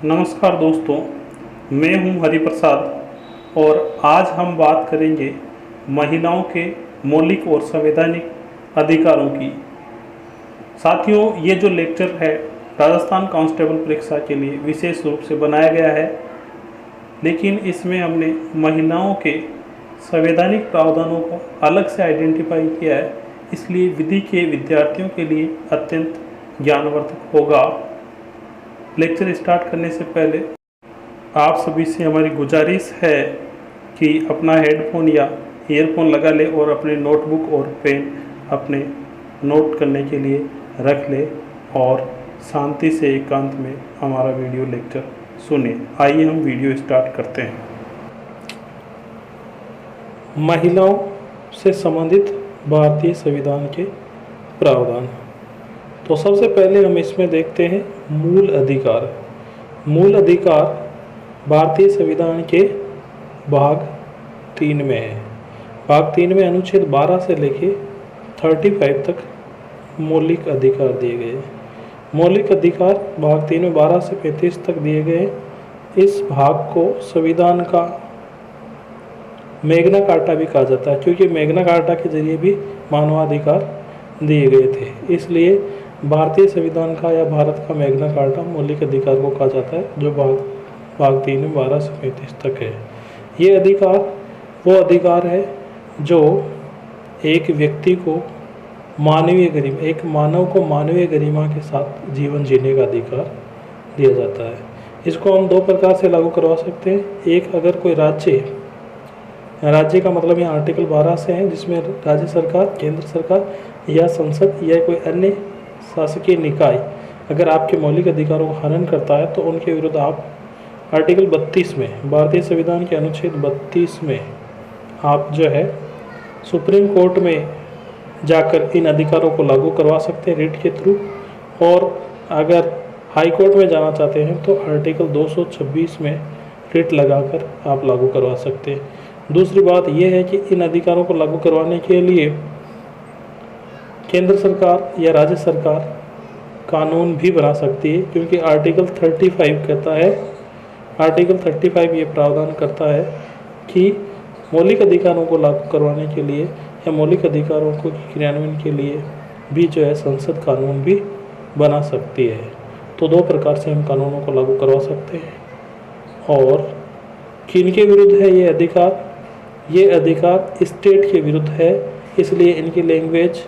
नमस्कार दोस्तों, मैं हूं हरिप्रसाद और आज हम बात करेंगे महिलाओं के मौलिक और संवैधानिक अधिकारों की। साथियों, ये जो लेक्चर है राजस्थान कांस्टेबल परीक्षा के लिए विशेष रूप से बनाया गया है, लेकिन इसमें हमने महिलाओं के संवैधानिक प्रावधानों को अलग से आइडेंटिफाई किया है, इसलिए विधि के विद्यार्थियों के लिए अत्यंत ज्ञानवर्धक होगा। लेक्चर स्टार्ट करने से पहले आप सभी से हमारी गुजारिश है कि अपना हेडफोन या ईयरफोन लगा ले और अपने नोटबुक और पेन अपने नोट करने के लिए रख ले और शांति से एकांत में हमारा वीडियो लेक्चर सुने। आइए हम वीडियो स्टार्ट करते हैं। महिलाओं से संबंधित भारतीय संविधान के प्रावधान। तो सबसे पहले हम इसमें देखते हैं मूल अधिकार। मूल अधिकार भारतीय संविधान के भाग 3 में है। भाग 3 में अनुच्छेद 12 से लेके 35 तक मौलिक अधिकार दिए गए हैं। मौलिक अधिकार भाग 3 में 12 से 35 तक दिए गए। इस भाग को संविधान का मैग्ना कार्टा भी कहा जाता है, क्योंकि मैग्ना कार्टा के जरिए भी मानवाधिकार दिए गए थे। इसलिए भारतीय संविधान का या भारत का मैग्ना कार्टा मौलिक अधिकार को कहा जाता है, जो भाग 3 में 12 से 35 तक है। ये अधिकार वो अधिकार है जो एक व्यक्ति को मानवीय गरिमा, एक मानव को मानवीय गरिमा के साथ जीवन जीने का अधिकार दिया जाता है। इसको हम 2 प्रकार से लागू करवा सकते हैं। एक, अगर कोई राज्य का मतलब यहाँ आर्टिकल 12 से है, जिसमें राज्य सरकार, केंद्र सरकार या संसद या कोई अन्य शासकीय निकाय अगर आपके मौलिक अधिकारों को हनन करता है तो उनके विरुद्ध आप आर्टिकल 32 में, भारतीय संविधान के अनुच्छेद 32 में आप जो है सुप्रीम कोर्ट में जाकर इन अधिकारों को लागू करवा सकते हैं रिट के थ्रू। और अगर हाई कोर्ट में जाना चाहते हैं तो आर्टिकल 226 में रिट लगाकर आप लागू करवा सकते हैं। दूसरी बात यह है कि इन अधिकारों को लागू करवाने के लिए केंद्र सरकार या राज्य सरकार कानून भी बना सकती है, क्योंकि आर्टिकल 35 कहता है, आर्टिकल 35 ये प्रावधान करता है कि मौलिक अधिकारों को लागू करवाने के लिए या मौलिक अधिकारों को क्रियान्वयन के लिए भी जो है संसद कानून भी बना सकती है। तो 2 प्रकार से हम कानूनों को लागू करवा सकते हैं। और किनके विरुद्ध है ये अधिकार? ये अधिकार स्टेट के विरुद्ध है, इसलिए इनकी लैंग्वेज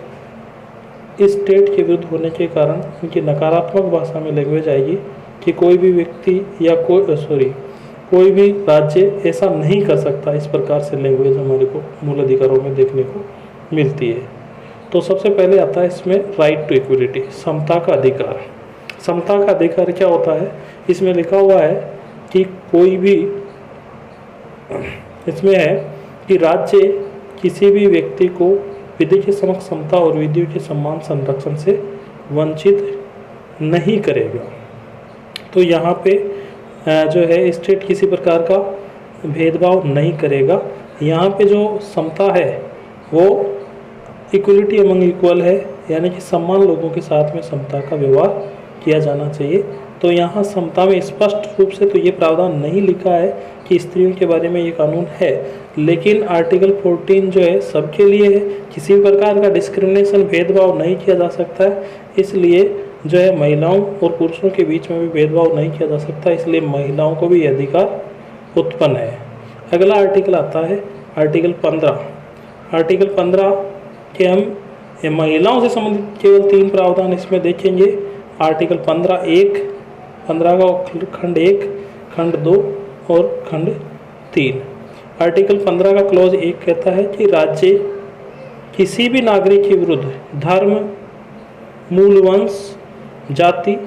स्टेट के विरुद्ध होने के कारण इनकी नकारात्मक भाषा में लैंग्वेज आएगी कि कोई भी व्यक्ति या कोई भी राज्य ऐसा नहीं कर सकता। इस प्रकार से लैंग्वेज हमारे को मूल अधिकारों में देखने को मिलती है। तो सबसे पहले आता है इसमें राइट टू इक्वलिटी, समता का अधिकार। समता का अधिकार क्या होता है? इसमें लिखा हुआ है कि कोई भी, इसमें है कि राज्य किसी भी व्यक्ति को विधि के समक्ष समता और विधियों के समान संरक्षण से वंचित नहीं करेगा। तो यहाँ पे जो है स्टेट किसी प्रकार का भेदभाव नहीं करेगा। यहाँ पे जो समता है वो इक्वलिटी अमंग इक्वल है, यानी कि समान लोगों के साथ में समता का व्यवहार किया जाना चाहिए। तो यहाँ समता में स्पष्ट रूप से तो ये प्रावधान नहीं लिखा है कि स्त्रियों के बारे में ये कानून है, लेकिन आर्टिकल 14 जो है सबके लिए है, किसी भी प्रकार का डिस्क्रिमिनेशन, भेदभाव नहीं किया जा सकता है। इसलिए जो है महिलाओं और पुरुषों के बीच में भी भेदभाव नहीं किया जा सकता, इसलिए महिलाओं को भी ये अधिकार उत्पन्न है। अगला आर्टिकल आता है आर्टिकल 15। आर्टिकल 15 के हम महिलाओं से संबंधित केवल 3 प्रावधान इसमें देखेंगे। आर्टिकल 15 का खंड 1, खंड 2 और खंड 3। आर्टिकल 15 का क्लॉज 1 कहता है कि राज्य किसी भी नागरिक के विरुद्ध धर्म, मूल वंश, जाति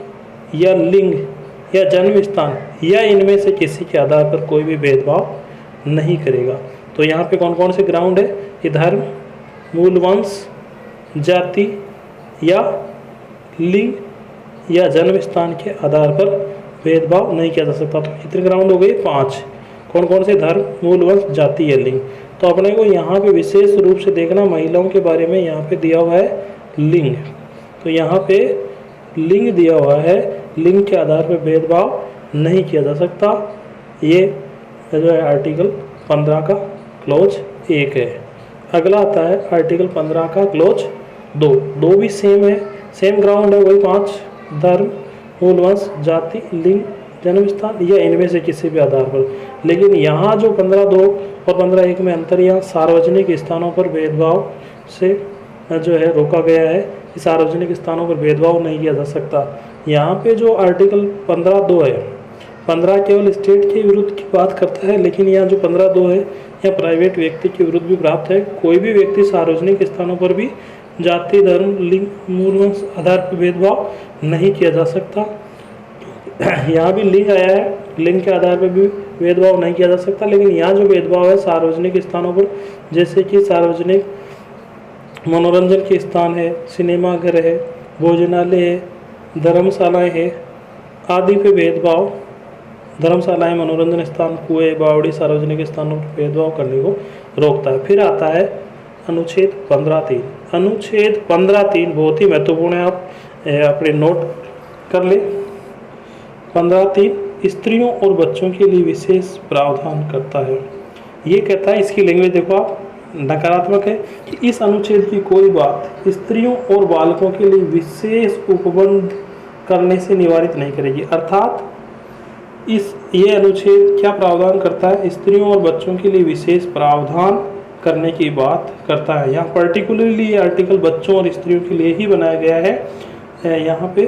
या लिंग या जन्म स्थान या इनमें से किसी के आधार पर कोई भी भेदभाव नहीं करेगा। तो यहाँ पे कौन कौन से ग्राउंड है कि धर्म, मूल वंश, जाति या लिंग या जन्म स्थान के आधार पर भेदभाव नहीं किया जा सकता। तो कितने ग्राउंड हो गए? 5। कौन कौन से? धर्म, मूल वंश, जाति या लिंग। तो अपने को यहाँ पे विशेष रूप से देखना, महिलाओं के बारे में यहाँ पे दिया हुआ है लिंग। तो यहाँ पे लिंग दिया हुआ है, लिंग के आधार पर भेदभाव नहीं किया जा सकता। ये जो है आर्टिकल 15 का क्लोज 1 है। अगला आता है आर्टिकल 15 का क्लोज 2। दो भी सेम है, सेम ग्राउंड है, वही 5 धर्म, मूल वंश, जाति, लिंग, जन्म स्थान या इनमें से किसी भी आधार पर। लेकिन यहाँ जो 15(2) और 15(1) में अंतर, यहाँ सार्वजनिक स्थानों पर भेदभाव से जो है रोका गया है कि सार्वजनिक स्थानों पर भेदभाव नहीं किया जा सकता। यहाँ पे जो आर्टिकल 15(2) है, 15 केवल स्टेट के विरुद्ध की बात करता है, लेकिन यहाँ जो 15(2) है यह प्राइवेट व्यक्ति के विरुद्ध भी प्राप्त है। कोई भी व्यक्ति सार्वजनिक स्थानों पर भी जाति, धर्म, लिंग, मूल वंश आधार पर भेदभाव नहीं किया जा सकता। यहाँ भी लिंग आया है, लिंग के आधार पर भी भेदभाव नहीं किया जा सकता, लेकिन यहाँ जो भेदभाव है सार्वजनिक स्थानों पर, जैसे कि सार्वजनिक मनोरंजन के स्थान है, सिनेमा घर है, भोजनालय है, धर्मशालाएँ है आदि पे भेदभाव, धर्मशालाएँ, मनोरंजन स्थान, कुएं, बावड़ी सार्वजनिक स्थानों पर भेदभाव करने को रोकता है। फिर आता है अनुच्छेद 15(3). अनुच्छेद 15(3) बहुत ही महत्वपूर्ण है, आप अपने नोट कर ले। 15(3) स्त्रियों और बच्चों के लिए विशेष प्रावधान करता है। ये कहता है, इसकी लैंग्वेज देखो आप, नकारात्मक है कि इस अनुच्छेद की कोई बात स्त्रियों और बालकों के लिए विशेष उपबंध करने से निवारित नहीं करेगी। अर्थात ये अनुच्छेद क्या प्रावधान करता है, स्त्रियों और बच्चों के लिए विशेष प्रावधान करने की बात करता है। यहाँ पर्टिकुलरली ये आर्टिकल बच्चों और स्त्रियों के लिए ही बनाया गया है यहाँ पे,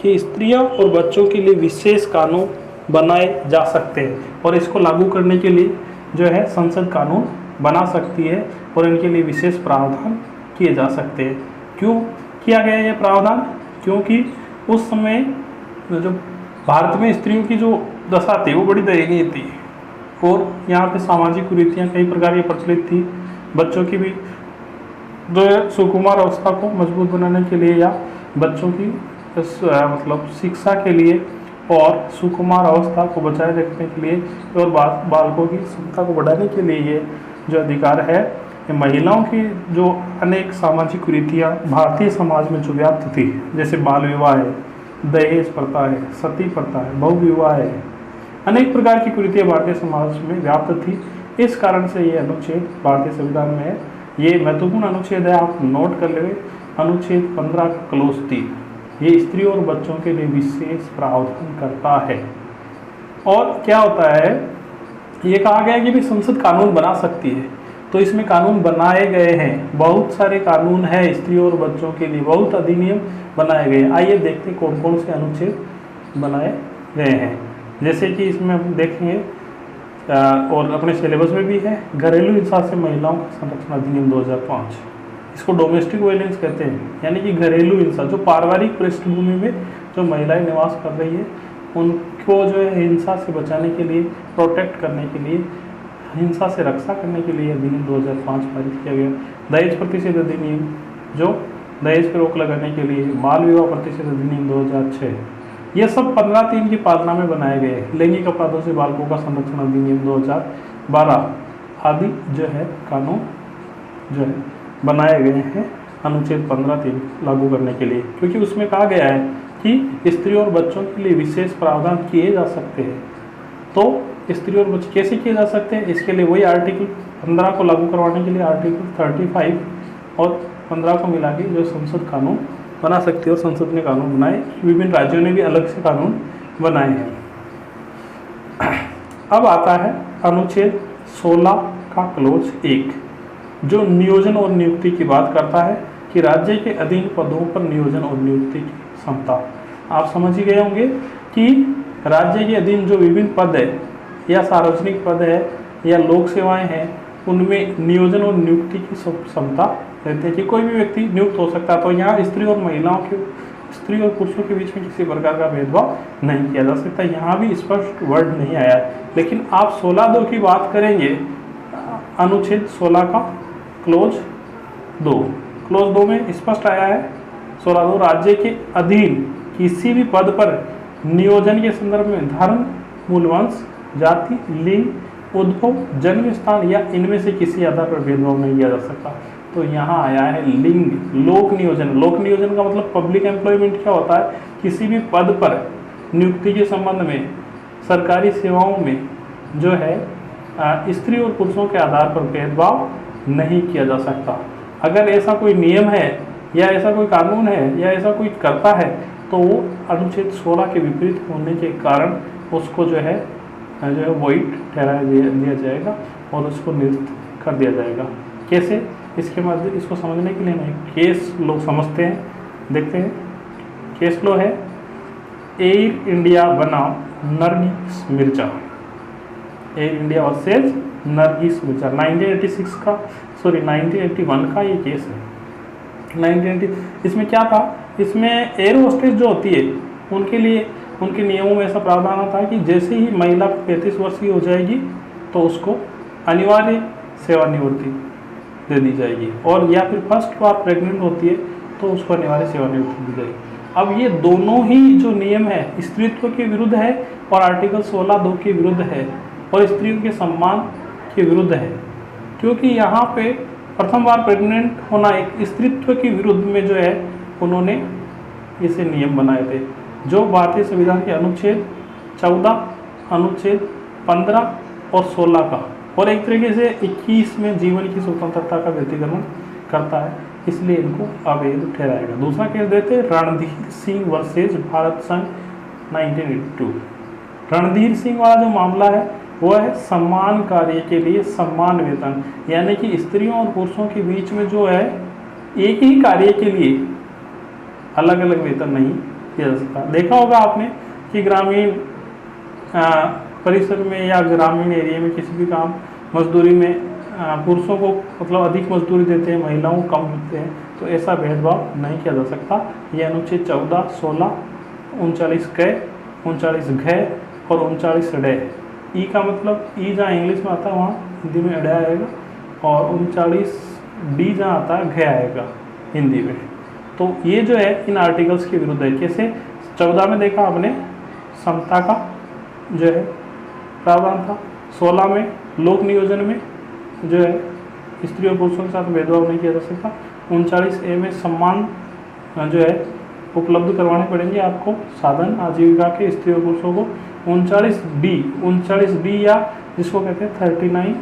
कि स्त्रियों और बच्चों के लिए विशेष कानून बनाए जा सकते हैं और इसको लागू करने के लिए जो है संसद कानून बना सकती है और इनके लिए विशेष प्रावधान किए जा सकते हैं। क्यों किया गया ये प्रावधान? क्योंकि उस समय जो भारत में स्त्रियों की जो दशा थी वो बड़ी दयनीय थी और यहाँ पे सामाजिक कुरीतियाँ कई प्रकार की प्रचलित थी। बच्चों की भी जो है सुकुमार अवस्था को मजबूत बनाने के लिए या बच्चों की मतलब शिक्षा के लिए और सुकुमार अवस्था को बचाए रखने के लिए और बालकों की क्षमता को बढ़ाने के लिए ये जो अधिकार है, ये महिलाओं की जो अनेक सामाजिक कुरीतियाँ भारतीय समाज में जो व्याप्त थी, जैसे बाल विवाह है, दहेज प्रथा है, सती प्रथा है, बहु विवाह है, अनेक प्रकार की कुरीतियाँ भारतीय समाज में व्याप्त थी। इस कारण से ये अनुच्छेद भारतीय संविधान में है। ये महत्वपूर्ण अनुच्छेद है, आप नोट कर लेंगे। अनुच्छेद 15 का क्लोज 3 ये स्त्रियों और बच्चों के लिए विशेष प्रावधान करता है। और क्या होता है, ये कहा गया है कि भी संसद कानून बना सकती है, तो इसमें कानून बनाए गए हैं, बहुत सारे कानून हैं स्त्रियों और बच्चों के लिए, बहुत अधिनियम बनाए गए हैं। आइए देखते हैं कौन कौन से अनुच्छेद बनाए गए हैं। जैसे कि इसमें हम देखेंगे और अपने सिलेबस में भी है, घरेलू हिंसा से महिलाओं का संरक्षण अधिनियम 2005, इसको डोमेस्टिक वायलेंस कहते हैं, यानी कि घरेलू हिंसा, जो पारिवारिक पृष्ठभूमि में जो महिलाएं निवास कर रही है उनको जो है हिंसा से बचाने के लिए, प्रोटेक्ट करने के लिए, हिंसा से रक्षा करने के लिए अधिनियम 2005 पारित किया गया। दहेज प्रतिषेध अधिनियम, जो दहेज पर रोक लगाने के लिए, बाल विवाह प्रतिषेध अधिनियम 2006, ये सब 15(3) की पालना में बनाए गए हैं। लैंगिक अपराधों से बालकों का संरक्षण अधिनियम 2012 आदि जो है कानून जो है बनाए गए हैं अनुच्छेद 15(3) लागू करने के लिए, क्योंकि उसमें कहा गया है कि स्त्रियों और बच्चों के लिए विशेष प्रावधान किए जा सकते हैं। तो स्त्रियों और बच्चे कैसे किए जा सकते हैं, इसके लिए वही आर्टिकल 15 को लागू करवाने के लिए आर्टिकल 35 और 15 को मिला के जो संसद कानून बना सकती है और संसद ने कानून बनाए, विभिन्न राज्यों ने भी अलग से कानून बनाए हैं। अब आता है अनुच्छेद 16 का क्लोज 1, जो नियोजन और नियुक्ति की बात करता है कि राज्य के अधीन पदों पर नियोजन और नियुक्ति की क्षमता। आप समझ ही गए होंगे कि राज्य के अधीन जो विभिन्न पद है या सार्वजनिक पद है या लोक सेवाएं हैं, उनमें नियोजन और नियुक्ति की क्षमता रहती है कि कोई भी व्यक्ति नियुक्त हो सकता है। तो यहाँ स्त्री और महिलाओं के, स्त्री और पुरुषों के बीच में किसी प्रकार का भेदभाव नहीं किया जा सकता। यहाँ भी स्पष्ट वर्ड नहीं आया, लेकिन आप 16(2) की बात करेंगे, अनुच्छेद 16 का क्लोज 2, क्लोज 2 में स्पष्ट आया है 16(2), राज्य के अधीन किसी भी पद पर नियोजन के संदर्भ में धर्म, मूलवंश, जाति, लिंग, उद्भव, जन्म स्थान या इनमें से किसी आधार पर भेदभाव नहीं किया जा सकता। तो यहाँ आया है लिंग, लोक नियोजन। लोक नियोजन का मतलब पब्लिक एम्प्लॉयमेंट क्या होता है, किसी भी पद पर नियुक्ति के संबंध में सरकारी सेवाओं में जो है स्त्री और पुरुषों के आधार पर भेदभाव नहीं किया जा सकता। अगर ऐसा कोई नियम है या ऐसा कोई कानून है या ऐसा कोई करता है तो वो अनुच्छेद 16 के विपरीत होने के कारण उसको जो है वॉइड ठहरा दिया जाएगा और उसको निरस्त कर दिया जाएगा। कैसे? इसके मध्य इसको समझने के लिए नहीं, केस लोग समझते हैं, देखते हैं। केस लो है एयर इंडिया बनाम Nargis Mirza, air India versus Nargis Mirza 1981 का ये केस है। 1980 इसमें क्या था, इसमें एयर होस्टेस जो होती है उनके लिए उनके नियमों में ऐसा प्रावधान था कि जैसे ही महिला 35 वर्ष की हो जाएगी तो उसको अनिवार्य सेवानिवृत्ति दे दी जाएगी, और या फिर फर्स्ट बार प्रेग्नेंट होती है तो उसको अनिवार्य सेवानिवृत्ति दी जाएगी। अब ये दोनों ही जो नियम है स्त्रीत्व के विरुद्ध है और आर्टिकल 16(2) के विरुद्ध है और स्त्रियों के सम्मान के विरुद्ध है, क्योंकि यहाँ पे प्रथम बार प्रेग्नेंट होना एक स्त्रीत्व के विरुद्ध में जो है उन्होंने इसे नियम बनाए थे, जो भारतीय संविधान के अनुच्छेद 14, अनुच्छेद 15 और 16 का, और एक तरीके से 21 में जीवन की स्वतंत्रता का व्यतिक्रमण करता है, इसलिए इनको अवैध ठहराएगा। दूसरा केस देते रणधीर सिंह वर्सेज भारत संघ 1982। रणधीर सिंह वाला जो मामला है वो है सम्मान कार्य के लिए समान वेतन, यानी कि स्त्रियों और पुरुषों के बीच में जो है एक ही कार्य के लिए अलग अलग वेतन नहीं किया जा सकता। देखा होगा आपने कि ग्रामीण परिसर में या ग्रामीण एरिया में किसी भी काम मजदूरी में पुरुषों को मतलब अधिक मजदूरी देते हैं, महिलाओं को कम देते हैं, तो ऐसा भेदभाव नहीं किया जा सकता। ये अनुच्छेद 14, 16, 39 क, 39 घ और 39 ड। ई का मतलब ई जहाँ इंग्लिश में आता है वहाँ हिंदी में अड़ आएगा, और 39 डी जहाँ आता है घ आएगा हिंदी में। तो ये जो है इन आर्टिकल्स के विरुद्ध है। कैसे? 14 में देखा आपने समता का जो है प्रावधान था, 16 में लोक नियोजन में जो है स्त्री और पुरुषों के साथ भेदभाव नहीं किया जा सकता, 39A में सम्मान जो है उपलब्ध करवाने पड़ेंगे आपको साधन आजीविका के स्त्री और पुरुषों को, 39D या जिसको कहते हैं 39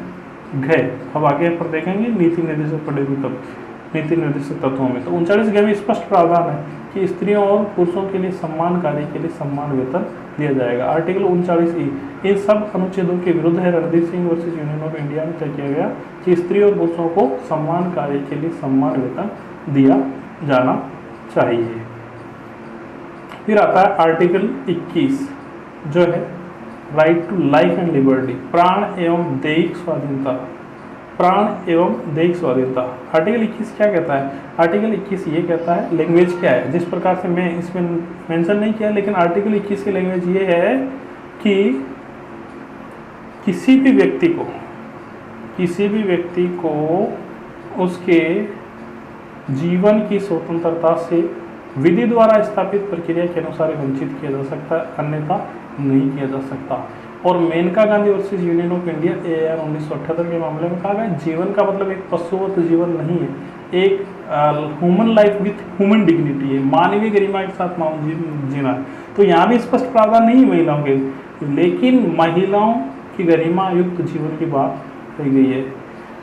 घ। अब आगे पर देखेंगे नीति निर्देशक पढ़ेगी तब नीति निर्देशक तत्वों में, तो 39 घ में स्पष्ट प्रावधान है कि स्त्रियों और पुरुषों के लिए सम्मान कार्य के लिए सम्मान वेतन दिया जाएगा। आर्टिकल 39E इन सब अनुच्छेदों के विरुद्ध है। Randhir Singh versus union of India में तय किया गया कि स्त्री और पुरुषों को सम्मान कार्य के लिए सम्मान वेतन दिया जाना चाहिए। फिर आता है आर्टिकल 21 जो है right to life and liberty, प्राण एवं दैहिक स्वाधीनता, प्राण एवं दैहिक स्वाधीनता। आर्टिकल 21 क्या कहता है? आर्टिकल 21 ये कहता है, लैंग्वेज क्या है, जिस प्रकार से मैं इसमें मेंशन नहीं किया, लेकिन आर्टिकल 21 की लैंग्वेज ये है कि किसी भी व्यक्ति को उसके जीवन की स्वतंत्रता से विधि द्वारा स्थापित प्रक्रिया के अनुसार वंचित किया जा सकता है, अन्यथा नहीं किया जा सकता। और Menaka Gandhi versus union of India AR 1978 के मामले में कहा गया जीवन का मतलब एक पशुवत जीवन नहीं है, एक human life with human dignity है, मानवीय गरिमा के साथ जीना है। तो यहाँ भी स्पष्ट प्रावधान नहीं है महिलाओं के, लेकिन महिलाओं की गरिमा युक्त जीवन की बात कही गई है,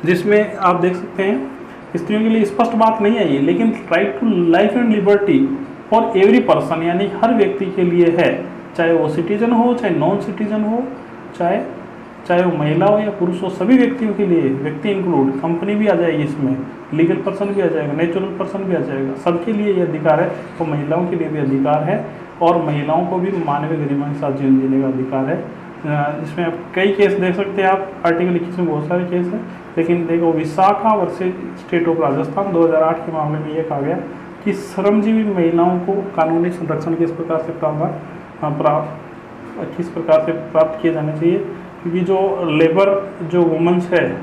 जिसमें आप देख सकते हैं स्त्रियों के लिए स्पष्ट बात नहीं आई है, लेकिन right to life and liberty for every person, यानी हर व्यक्ति के लिए है, चाहे वो सिटीजन हो चाहे नॉन सिटीजन हो, चाहे वो महिला हो या पुरुष हो, सभी व्यक्तियों के लिए, व्यक्ति इंक्लूड, कंपनी भी आ जाएगी इसमें, लीगल पर्सन भी आ जाएगा, नेचुरल पर्सन भी आ जाएगा, सबके लिए ये अधिकार है। तो महिलाओं के लिए भी अधिकार है और महिलाओं को भी मानवीय गरिमा के साथ जीवन जीने का अधिकार है। इसमें आप कई केस देख सकते हैं आप, आर्टिकल 21 में बहुत सारे केस हैं, लेकिन देखो Vishakha versus state of Rajasthan 2008 के मामले में ये कहा गया कि श्रमजीवी महिलाओं को कानूनी संरक्षण किस प्रकार से प्राप्त किए जाने चाहिए, क्योंकि जो लेबर जो वुमेन्स है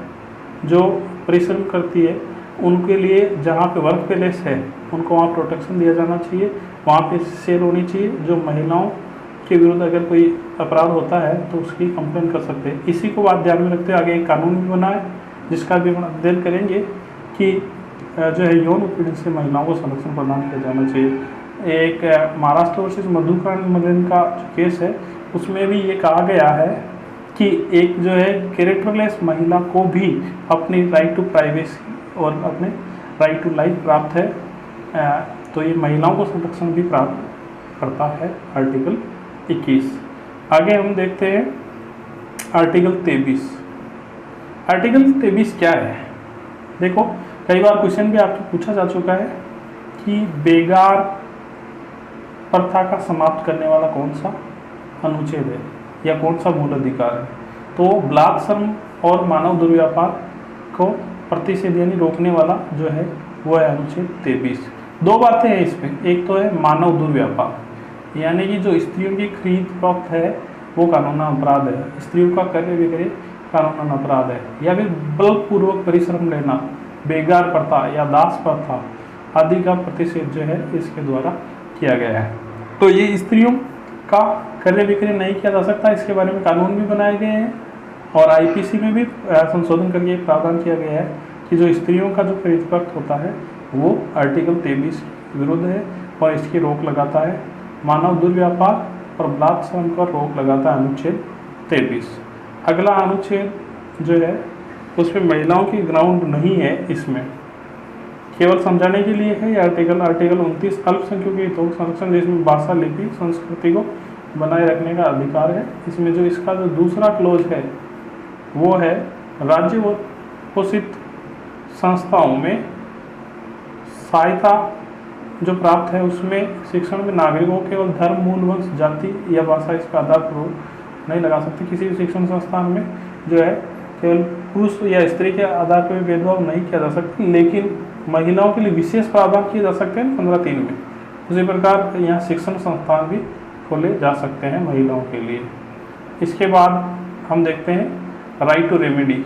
जो परिश्रम करती है उनके लिए जहाँ पे वर्क प्लेस है उनको वहाँ प्रोटेक्शन दिया जाना चाहिए, वहाँ पे सेल होनी चाहिए। जो महिलाओं के विरुद्ध अगर कोई अपराध होता है तो उसकी कंप्लेन कर सकते हैं। इसी को बात ध्यान में रखते हुए आगे एक कानून भी बना है जिसका भी हम अध्ययन करेंगे कि जो है यौन उत्पीड़न से महिलाओं को संरक्षण प्रदान किया जाना चाहिए। एक महाराष्ट्र वर्सेज मधुकांड मलिन का जो केस है उसमें भी ये कहा गया है कि एक जो है कैरेक्टरलेस महिला को भी अपनी राइट टू प्राइवेसी और अपने राइट टू लाइफ प्राप्त है। तो ये महिलाओं को संरक्षण भी प्राप्त करता है आर्टिकल 21। आगे हम देखते हैं आर्टिकल 23। आर्टिकल 23 क्या है? देखो, कई बार क्वेश्चन भी आपको पूछा जा चुका है कि बेगार प्रथा का समाप्त करने वाला कौन सा अनुच्छेद है या कौन सा मूल अधिकार है। तो बलात्कार, श्रम और मानव दुर्व्यापार को प्रतिषेध यानी रोकने वाला जो है वो है अनुच्छेद 23। दो बातें हैं इसमें, एक तो है मानव दुर्व्यापार यानी कि जो स्त्रियों की खरीद फरोख्त है वो कानूनी अपराध है, स्त्रियों का क्रय विक्रय कानूनन अपराध है, या फिर बलपूर्वक परिश्रम लेना, बेगार प्रथा या दास प्रथा आदि का प्रतिषेध जो है इसके द्वारा किया गया है। तो ये स्त्रियों का क्रय विक्रय नहीं किया जा सकता, इसके बारे में कानून भी बनाए गए हैं और आईपीसी में भी संशोधन करके प्रावधान किया गया है कि जो स्त्रियों का जो खरीद फरोख्त होता है वो आर्टिकल 23 विरुद्ध है और इसकी रोक लगाता है। मानव दुर्व्यापार और बलात्कार श्रम पर रोक लगाता है अनुच्छेद 23। अगला अनुच्छेद जो है उसमें महिलाओं की ग्राउंड नहीं है, इसमें केवल समझाने के लिए है। आर्टिकल 29 अल्पसंख्यकों के हितों का संरक्षण, जिसमें भाषा लिपि संस्कृति को बनाए रखने का अधिकार है। इसमें जो इसका जो दूसरा क्लोज है वो है राज्य व पोषित संस्थाओं में सहायता जो प्राप्त है उसमें शिक्षण में नागरिकों केवल धर्म, मूल, वंश, जाति या भाषा इसका आधार पर नहीं लगा सकते। किसी भी शिक्षण संस्थान में जो है केवल पुरुष या स्त्री के आधार पर भेदभाव नहीं किया जा सकता, लेकिन महिलाओं के लिए विशेष प्रावधान किए जा सकते हैं 15(3) में। उसी प्रकार यहाँ शिक्षण संस्थान भी खोले जा सकते हैं महिलाओं के लिए। इसके बाद हम देखते हैं राइट टू रेमेडी,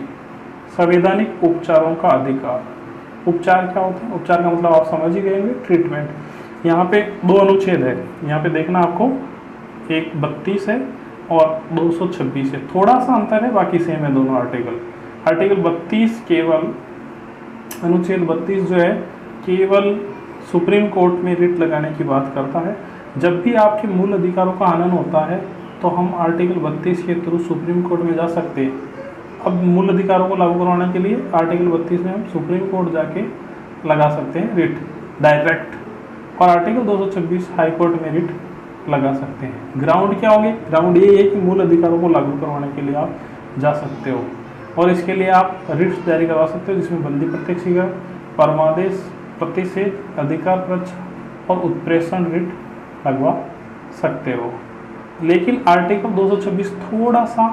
संवैधानिक उपचारों का अधिकार। उपचार क्या होते हैं? उपचार का मतलब आप समझ ही गए होंगे, ट्रीटमेंट। यहाँ पे दो अनुच्छेद है, यहाँ पे देखना आपको, एक 32 है और 226 है, थोड़ा सा अंतर है, बाकी सेम है दोनों आर्टिकल। आर्टिकल 32 केवल अनुच्छेद 32 जो है केवल सुप्रीम कोर्ट में रिट लगाने की बात करता है। जब भी आपके मूल अधिकारों का हनन होता है तो हम आर्टिकल 32 के थ्रू सुप्रीम कोर्ट में जा सकते हैं। अब मूल अधिकारों को लागू करवाने के लिए आर्टिकल 32 में हम सुप्रीम कोर्ट जाके लगा सकते हैं रिट डायरेक्ट, और आर्टिकल 226 हाई कोर्ट में रिट लगा सकते हैं। ग्राउंड क्या होंगे? ग्राउंड ये है कि मूल अधिकारों को लागू करवाने के लिए आप जा सकते हो और इसके लिए आप रिट्स जारी करवा सकते हो, जिसमें बंदी प्रत्यक्षीकरण, परमादेश, प्रतिषेध, अधिकार परीक्षा और उत्प्रेषण रिट लगवा सकते हो। लेकिन आर्टिकल 226 थोड़ा सा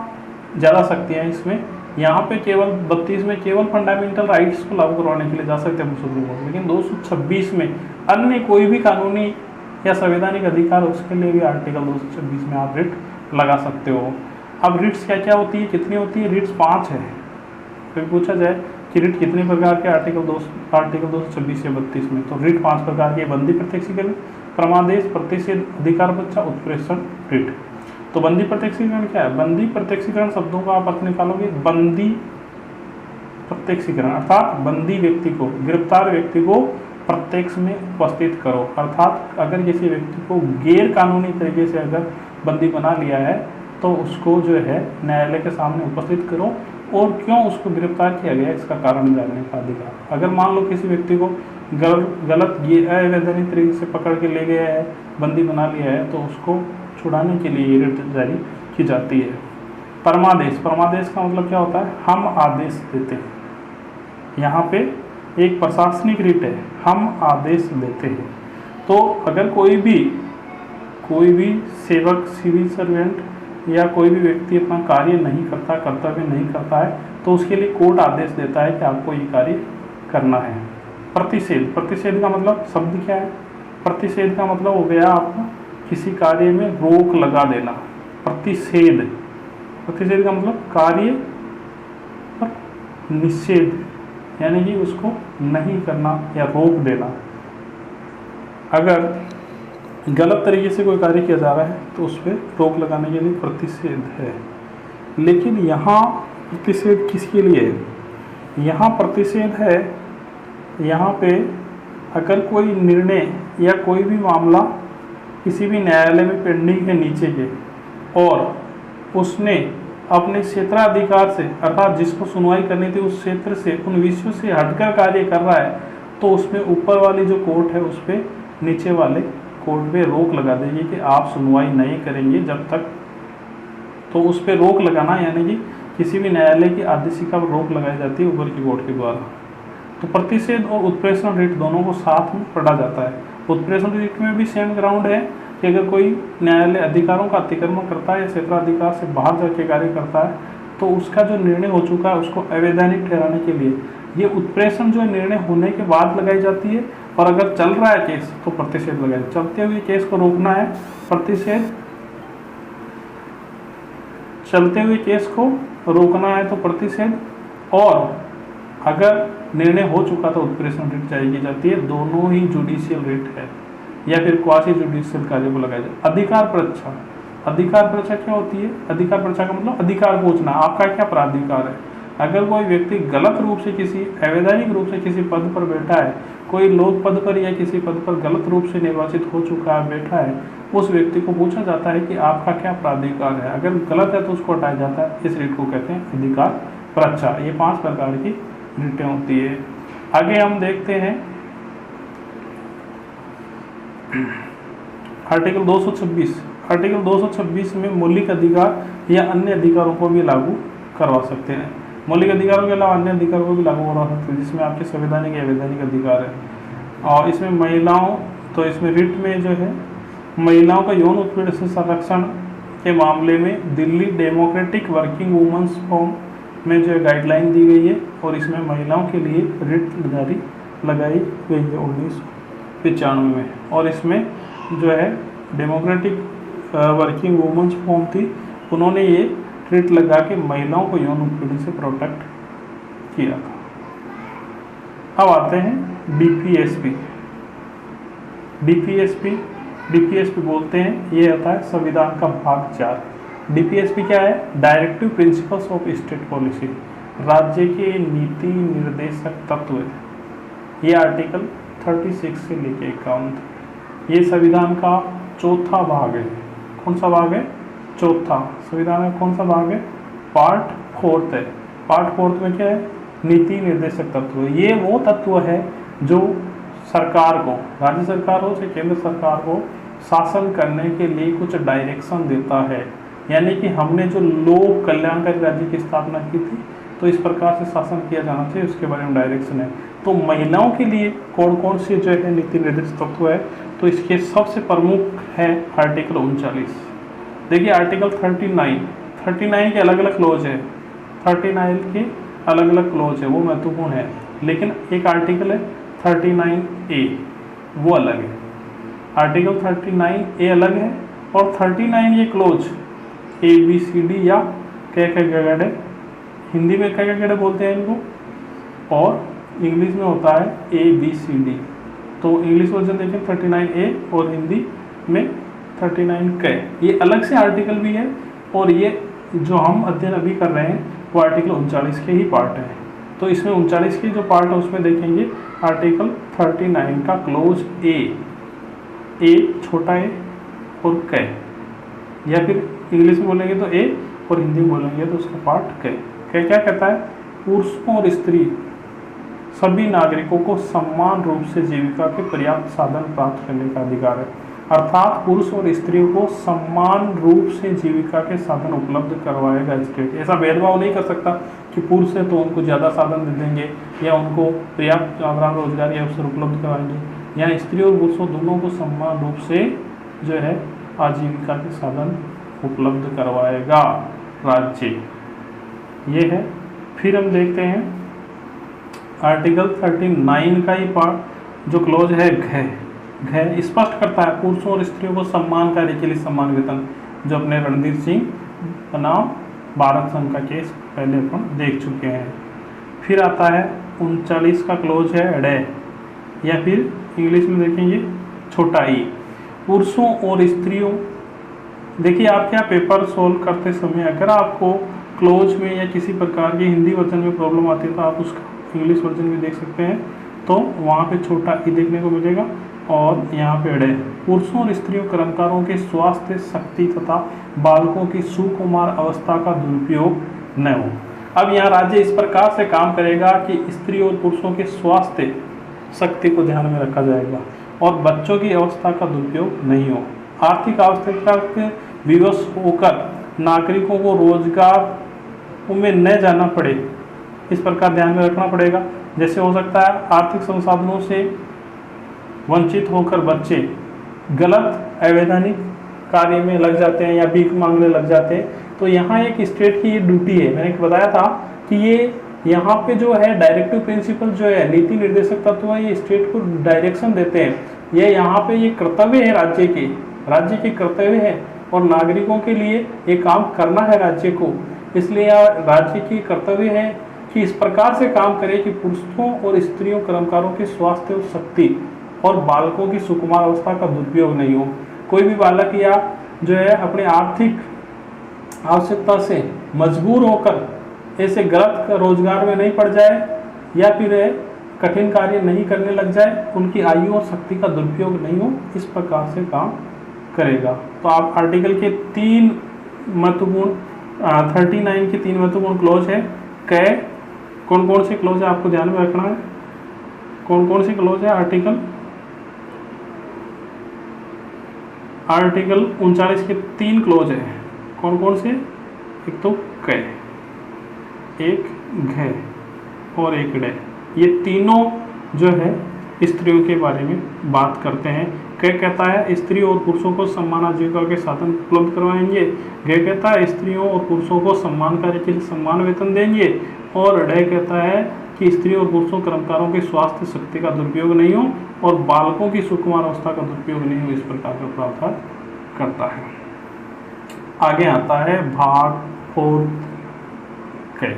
ज़्यादा शक्तियाँ हैं इसमें। यहाँ पे केवल 32 में केवल फंडामेंटल राइट्स को लागू करवाने के लिए जा सकते हैं सुप्रीम कोर्ट, लेकिन 226 में अन्य कोई भी कानूनी या संवैधानिक अधिकार उसके लिए भी आर्टिकल 226 में आप रिट लगा सकते हो। अब रिट्स क्या क्या होती है, कितनी होती है? रिट्स 5 है। फिर पूछा जाए कि रिट कितने प्रकार के आर्टिकल 226 या 32 में, तो रिट 5 प्रकार के: बंदी प्रत्यक्षीकरण, परमादेश, प्रतिषेध, अधिकार परीक्षा, उत्प्रेषण रिट। तो बंदी प्रत्यक्षीकरण क्या है? बंदी प्रत्यक्षीकरण शब्दों का आप अर्थ निकालोगे, बंदी प्रत्यक्षीकरण अर्थात बंदी व्यक्ति को, गिरफ्तार व्यक्ति को प्रत्यक्ष में उपस्थित करो, अर्थात अगर किसी व्यक्ति को गैर कानूनी तरीके से अगर बंदी बना लिया है तो उसको जो है न्यायालय के सामने उपस्थित करो और क्यों उसको गिरफ्तार किया गया इसका कारण जानने का अधिकार। अगर मान लो किसी व्यक्ति को गलत अवैधानिक तरीके से पकड़ के ले गया है, बंदी बना लिया है, तो उसको छुड़ाने के लिए रिट जारी की जाती है। परमादेश, परमादेश का मतलब क्या होता है? हम आदेश देते हैं। यहाँ पे एक प्रशासनिक रिट है, हम आदेश देते हैं। तो अगर कोई भी सेवक, सिविल सर्वेंट या कोई भी व्यक्ति अपना कार्य नहीं करता, कर्तव्य नहीं करता है, तो उसके लिए कोर्ट आदेश देता है कि आपको ये कार्य करना है। प्रतिषेध, प्रतिषेध का मतलब शब्द क्या है? प्रतिषेध का मतलब हो गया आपको किसी कार्य में रोक लगा देना। प्रतिषेध, प्रतिषेध का मतलब कार्य पर निषेध, यानी कि उसको नहीं करना या रोक देना। अगर गलत तरीके से कोई कार्य किया जा रहा है तो उस पर रोक लगाने के लिए प्रतिषेध है। लेकिन यहाँ प्रतिषेध किसके लिए है? यहाँ प्रतिषेध है, यहाँ पे अगर कोई निर्णय या कोई भी मामला किसी भी न्यायालय में पेंडिंग है नीचे के और उसने अपने क्षेत्राधिकार से अर्थात जिसको सुनवाई करनी थी उस क्षेत्र से उन विषयों से हटकर कार्य कर रहा है तो उसमें ऊपर वाली जो कोर्ट है उस पर नीचे वाले कोर्ट पे रोक लगा देगी कि आप सुनवाई नहीं करेंगे जब तक। तो उस पर रोक लगाना यानी कि किसी भी न्यायालय की आदेशिका पर रोक लगाई जाती है ऊपर की कोर्ट के द्वारा। तो प्रतिषेध और उत्प्रेषण रिट दोनों को साथ में पढ़ा जाता है। उत्प्रेषण रिट में भी सेम ग्राउंड है कि अगर कोई न्यायालय अधिकारों का अतिक्रमण करता है या क्षेत्राधिकार से बाहर जाके कार्य करता है तो उसका जो निर्णय हो चुका है उसको अवैधानिक ठहराने के लिए ये उत्प्रेषण जो निर्णय होने के बाद लगाई जाती है। और अगर चल रहा है केस तो प्रतिषेध लगाए। चलते हुए केस को रोकना है प्रतिषेध, चलते हुए केस को रोकना है तो प्रतिषेध, और अगर निर्णय हो चुका तो उत्प्रेषण रिट जारी की जाती है। दोनों ही जुडिशियल रिट है या फिर क्वासी जुडिशियल कार्य को लगाया जाए। अधिकार परीक्षा, अधिकार परीक्षा क्या होती है? अधिकार परीक्षा का मतलब अधिकार पूछना आपका क्या प्राधिकार है। अगर कोई व्यक्ति गलत रूप से किसी अवैधानिक रूप से किसी पद पर बैठा है, कोई लोक पद पर या किसी पद पर गलत रूप से निर्वाचित हो चुका है बैठा है, उस व्यक्ति को पूछा जाता है कि आपका क्या प्राधिकार है। अगर गलत है तो उसको हटाया जाता है। इस रिट को कहते हैं अधिकार परीक्षा। ये 5 प्रकार की रिटें होती है। आगे हम देखते हैं आर्टिकल 226। आर्टिकल 226 में मौलिक अधिकार या अन्य अधिकारों को भी लागू करवा सकते हैं। मौलिक अधिकारों के अलावा अन्य अधिकारों को भी लागू करवा सकते हैं जिसमें आपके संवैधानिक या वैधानिक अधिकार है। और इसमें महिलाओं, तो इसमें रिट में जो है महिलाओं का यौन उत्पीड़न से संरक्षण के मामले में Delhi democratic working women's forum में जो है गाइडलाइन दी गई है और इसमें महिलाओं के लिए रिट जारी लगाई गई है 1995 में। और इसमें जो है डेमोक्रेटिक वर्किंग वुमेन्स फॉर्म थी, उन्होंने ये रिट लगा के महिलाओं को यौन उत्पीड़न से प्रोटेक्ट किया था। अब आते हैं डीपीएसपी। डीपीएसपी बोलते हैं, ये होता है संविधान का भाग 4। डीपीएसपी क्या है? Directive principles of state policy, राज्य के नीति निर्देशक तत्व। ये आर्टिकल 36 से लेके 51 तक। ये संविधान का चौथा भाग है। कौन सा भाग है? चौथा। संविधान का कौन सा भाग है? पार्ट 4 है। पार्ट 4 में क्या है? नीति निर्देशक तत्व। ये वो तत्व है जो सरकार को, राज्य सरकार हो चाहे केंद्र सरकार हो, शासन करने के लिए कुछ डायरेक्शन देता है। यानी कि हमने जो लोक कल्याणकारी राज्य की स्थापना की थी तो इस प्रकार से शासन किया जाना चाहिए, उसके बारे में डायरेक्शन है। तो महिलाओं के लिए कौन कौन से जो है नीति निर्देश तत्व है, तो इसके सबसे प्रमुख है आर्टिकल 39। देखिए आर्टिकल 39 के अलग अलग क्लोज है। 39 के अलग अलग क्लोज है, वो महत्वपूर्ण है। लेकिन एक आर्टिकल है 39A, वो अलग है। आर्टिकल 39A अलग है और 39 ये क्लोज ABCD या क्या हिंदी में क्या बोलते हैं इनको, और इंग्लिश में होता है ABCD। तो इंग्लिश वर्जन देखें 39A और हिंदी में 39K। ये अलग से आर्टिकल भी है और ये जो हम अध्ययन अभी कर रहे हैं वो आर्टिकल 39 के ही पार्ट है। तो इसमें 39 के जो पार्ट है उसमें देखेंगे आर्टिकल 39 का क्लोज ए छोटा ए और K, या फिर इंग्लिश में बोलेंगे तो A और हिंदी में बोलेंगे तो उसका पार्ट K क्या कहता है? पुरुषों और स्त्री सभी नागरिकों को समान रूप से जीविका के पर्याप्त साधन प्राप्त करने का अधिकार है। अर्थात पुरुष और स्त्रियों को समान रूप से जीविका के साधन उपलब्ध करवाएगा स्टेट। ऐसा भेदभाव नहीं कर सकता कि पुरुष है तो उनको ज़्यादा साधन दे देंगे या उनको पर्याप्त मात्रा में रोजगारी अवसर उपलब्ध कराएंगे। या स्त्री और पुरुषों दोनों को समान रूप से जो है आजीविका के साधन उपलब्ध करवाएगा राज्य। ये है। फिर हम देखते हैं आर्टिकल 39 का ही पार्ट जो क्लोज है घ स्पष्ट करता है पुरुषों और स्त्रियों को सम्मान कार्य के लिए समान वेतन, जो अपने रणधीर सिंह बनाम भारत संघ का केस पहले अपन देख चुके हैं। फिर आता है 39 का क्लोज है डे, या फिर इंग्लिश में देखेंगे छोटा ई। पुरुषों और स्त्रियों, देखिए आप क्या पेपर सोल्व करते समय अगर आपको क्लोज में या किसी प्रकार की हिंदी वर्जन में प्रॉब्लम आती है तो आप उसका इंग्लिश वर्जन में देख सकते हैं। तो वहाँ पे छोटा ई देखने को मिलेगा और यहाँ पे डे पुरुषों और स्त्रियों कर्मकारों के स्वास्थ्य, शक्ति तथा बालकों की सुकुमार अवस्था का दुरुपयोग न हो। अब यहाँ राज्य इस प्रकार से काम करेगा कि स्त्री और पुरुषों के स्वास्थ्य, शक्ति को ध्यान में रखा जाएगा और बच्चों की अवस्था का दुरुपयोग नहीं हो। आर्थिक आवश्यकता के विवश होकर नागरिकों को रोजगार में न जाना पड़े, इस प्रकार ध्यान में रखना पड़ेगा। जैसे हो सकता है आर्थिक संसाधनों से वंचित होकर बच्चे गलत अवैधानिक कार्य में लग जाते हैं या भीख मांगने लग जाते हैं, तो यहाँ एक स्टेट की ये ड्यूटी है। मैंने बताया था कि ये यहाँ पे जो है डायरेक्टिव प्रिंसिपल जो है, नीति निर्देशक तत्व है, ये स्टेट को डायरेक्शन देते हैं। ये यहाँ पे ये कर्तव्य है राज्य के कर्तव्य है और नागरिकों के लिए ये काम करना है राज्य को। इसलिए राज्य की कर्तव्य है कि इस प्रकार से काम करे कि पुरुषों और स्त्रियों कर्मकारों के स्वास्थ्य और शक्ति और बालकों की सुकुमार अवस्था का दुरुपयोग नहीं हो। कोई भी बालक या जो है अपने आर्थिक आवश्यकता से मजबूर होकर ऐसे गलत रोजगार में नहीं पड़ जाए या फिर कठिन कार्य नहीं करने लग जाए, उनकी आयु और शक्ति का दुरुपयोग नहीं हो, इस प्रकार से काम करेगा। तो आप आर्टिकल के 3 महत्वपूर्ण 39 के 3 महत्वपूर्ण क्लॉज है। कौन कौन से क्लॉज है आपको ध्यान में रखना है, कौन कौन से क्लॉज है। आर्टिकल 39 के 3 क्लॉज है। कौन कौन से, एक तो क, एक घ और एक ड। ये तीनों जो है स्त्रियों के बारे में बात करते हैं। क कहता है स्त्री और पुरुषों को समान आजीविका के साधन उपलब्ध करवाएंगे। घ कहता है स्त्रियों और पुरुषों को समान कार्य के लिए समान वेतन देंगे। और ड कहता है कि स्त्री और पुरुषों कर्मकारों के स्वास्थ्य, शक्ति का दुरुपयोग नहीं हो और बालकों की सुकुमार अवस्था का दुरुपयोग नहीं हो, इस प्रकार का प्रावधान करता है। आगे आता है भाग 4 क।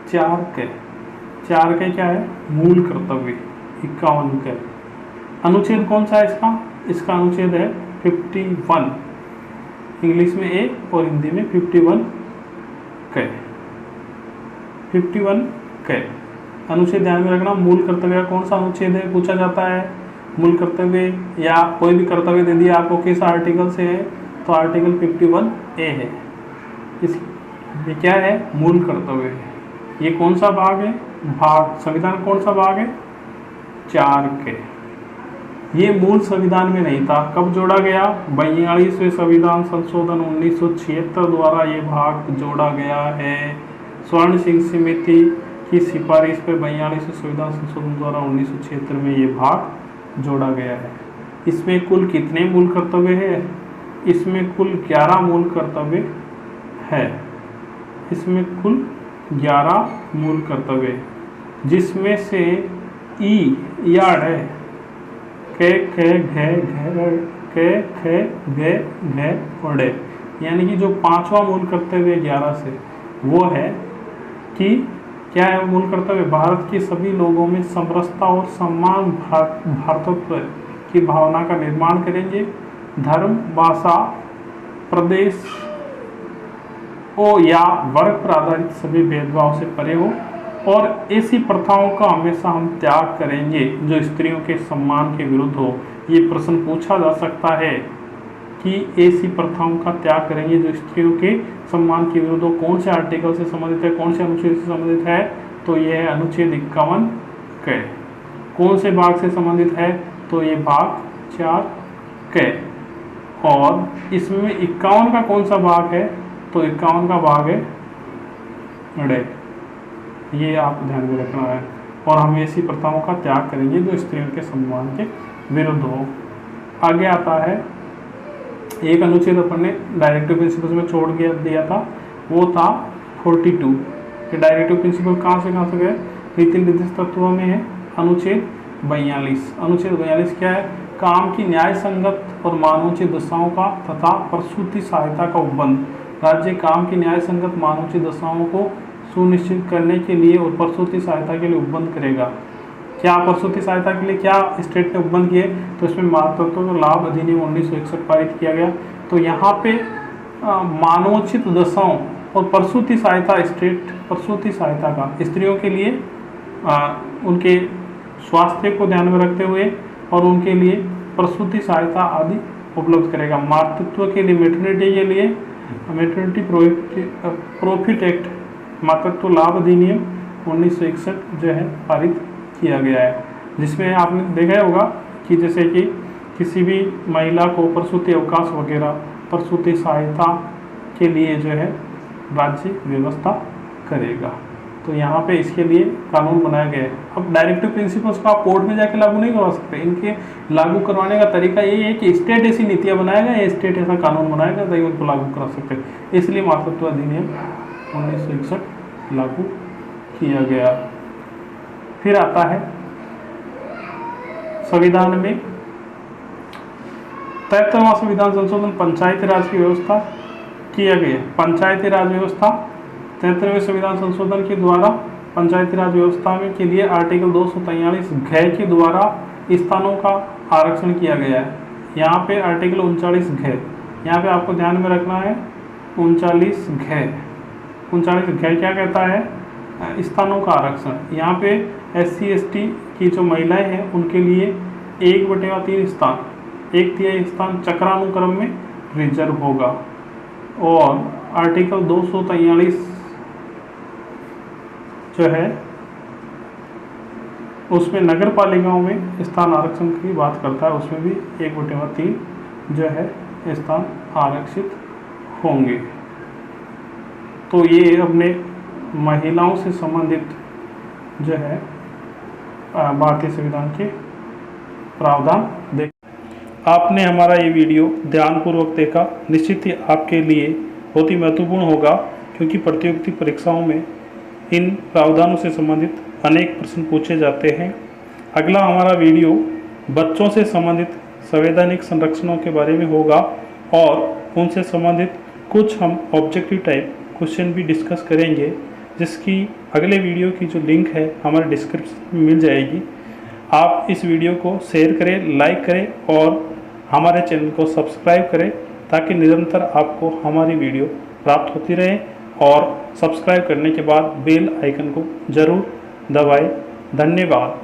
4 के क्या है, मूल कर्तव्य। 51 के अनुच्छेद कौन सा है इसका अनुच्छेद है 51, इंग्लिश में ए और हिंदी में 51 क। 51 क अनुच्छेद ध्यान में रखना। मूल कर्तव्य कौन सा अनुच्छेद है पूछा जाता है। मूल कर्तव्य या कोई भी कर्तव्य दे दिया आपको किस आर्टिकल से है, तो आर्टिकल 51 ए है। ये क्या है, मूल कर्तव्य है। ये कौन सा भाग है, भाग संविधान कौन सा भाग है, 4 के। ये मूल संविधान में नहीं था, कब जोड़ा गया, 42वें संविधान संशोधन 1976 द्वारा ये भाग जोड़ा गया है। स्वर्ण सिंह समिति की सिफारिश पर 42वें संविधान संशोधन द्वारा 1976 में ये भाग जोड़ा गया है। इसमें कुल कितने मूल कर्तव्य है, इसमें कुल 11 मूल कर्तव्य है। इसमें कुल 11 मूल कर्तव्य, जिसमें से ई या ड, के ख घ और ड, यानी कि जो 5वां मूल कर्तव्य 11 से वो है कि क्या है मूल कर्तव्य, भारत के सभी लोगों में समरसता और सम्मान भातृत्व की भावना का निर्माण करेंगे। धर्म, भाषा, प्रदेश या वर्ग पर आधारित सभी भेदभाव से परे हो और ऐसी प्रथाओं का हमेशा हम त्याग करेंगे जो स्त्रियों के सम्मान के विरुद्ध हो। ये प्रश्न पूछा जा सकता है कि ऐसी प्रथाओं का त्याग करेंगे जो स्त्रियों के सम्मान के विरुद्ध हो, कौन से आर्टिकल से संबंधित है, कौन से अनुच्छेद से संबंधित है, तो ये है अनुच्छेद 51 क। कौन से भाग से संबंधित है, तो ये भाग 4 क। और इसमें 51 का कौन सा भाग है, तो 51 का भाग है ड। ये आप ध्यान में रखना है। और हम ऐसी प्रथाओं का त्याग करेंगे जो स्त्रियों के सम्मान के विरुद्ध हो। आगे आता है एक अनुच्छेद अपन ने डायरेक्टिव प्रिंसिपल्स में छोड़ दिया था, वो था 42 कि डायरेक्टिव प्रिंसिपल कहाँ से गए, नीति निर्देश तत्वों में है अनुच्छेद 42। अनुच्छेद 42 क्या है, काम की न्याय संगत और मानवोचित दशाओं का तथा प्रसूति सहायता का उपबंध। राज्य काम की न्याय संगत मानवोचित दशाओं को सुनिश्चित करने के लिए और प्रसूति सहायता के लिए उपबंध करेगा। क्या प्रसूति सहायता के लिए क्या स्टेट ने उपबंध किए, तो इसमें मातृत्व लाभ अधिनियम 1961 पारित किया गया। तो यहाँ पे मानवोचित दशाओं और प्रसूति सहायता, स्टेट प्रसूति सहायता का स्त्रियों के लिए उनके स्वास्थ्य को ध्यान में रखते हुए और उनके लिए प्रसूति सहायता आदि उपलब्ध करेगा। मातृत्व के लिए मैटरनिटी के लिए मैटरनिटी प्रॉफिट एक्ट, मातृत्व लाभ अधिनियम 1961 जो है पारित किया गया है, जिसमें आपने देखा होगा कि जैसे कि किसी भी महिला को प्रसूति अवकाश वगैरह प्रसूति सहायता के लिए जो है राज्य व्यवस्था करेगा। तो यहाँ पे इसके लिए कानून बनाया गया है। अब डायरेक्टिव प्रिंसिपल्स को आप कोर्ट में जाके लागू नहीं करवा सकते। इनके लागू करवाने का तरीका यही है कि स्टेट ऐसी नीतियाँ बनाएगा या स्टेट ऐसा कानून बनाएगा तभी उनको लागू करा सकते हैं। इसलिए मातृत्व अधिनियम 1961 लागू किया गया। फिर आता है संविधान में 73वां संविधान संशोधन पंचायती राज की व्यवस्था किया गया। पंचायती राज व्यवस्था 73वें संविधान संशोधन के द्वारा पंचायती राज व्यवस्था में के लिए आर्टिकल 243 घ के द्वारा स्थानों का आरक्षण किया गया है। यहाँ पे आर्टिकल 39 घ, यहाँ पे आपको ध्यान में रखना है 39 घ। 39 घ क्या कहता है? स्थानों का आरक्षण। यहाँ पे SC ST की जो महिलाएं हैं उनके लिए 1/3 स्थान, 1/3 स्थान चक्रानुक्रम में रिजर्व होगा। और आर्टिकल 243 जो है उसमें नगर पालिकाओं में स्थान आरक्षण की बात करता है, उसमें भी 1/3 जो है स्थान आरक्षित होंगे। तो ये अपने महिलाओं से संबंधित जो है भारतीय संविधान के प्रावधान देख। आपने हमारा ये वीडियो ध्यानपूर्वक देखा। निश्चित ही आपके लिए बहुत ही महत्वपूर्ण होगा, क्योंकि प्रतियोगिता परीक्षाओं में इन प्रावधानों से संबंधित अनेक प्रश्न पूछे जाते हैं। अगला हमारा वीडियो बच्चों से संबंधित संवैधानिक संरक्षणों के बारे में होगा और उनसे संबंधित कुछ हम ऑब्जेक्टिव टाइप क्वेश्चन भी डिस्कस करेंगे, जिसकी अगले वीडियो की जो लिंक है हमारे डिस्क्रिप्शन में मिल जाएगी। आप इस वीडियो को शेयर करें, लाइक करें और हमारे चैनल को सब्सक्राइब करें, ताकि निरंतर आपको हमारी वीडियो प्राप्त होती रहे। और सब्सक्राइब करने के बाद बेल आइकन को ज़रूर दबाएं। धन्यवाद।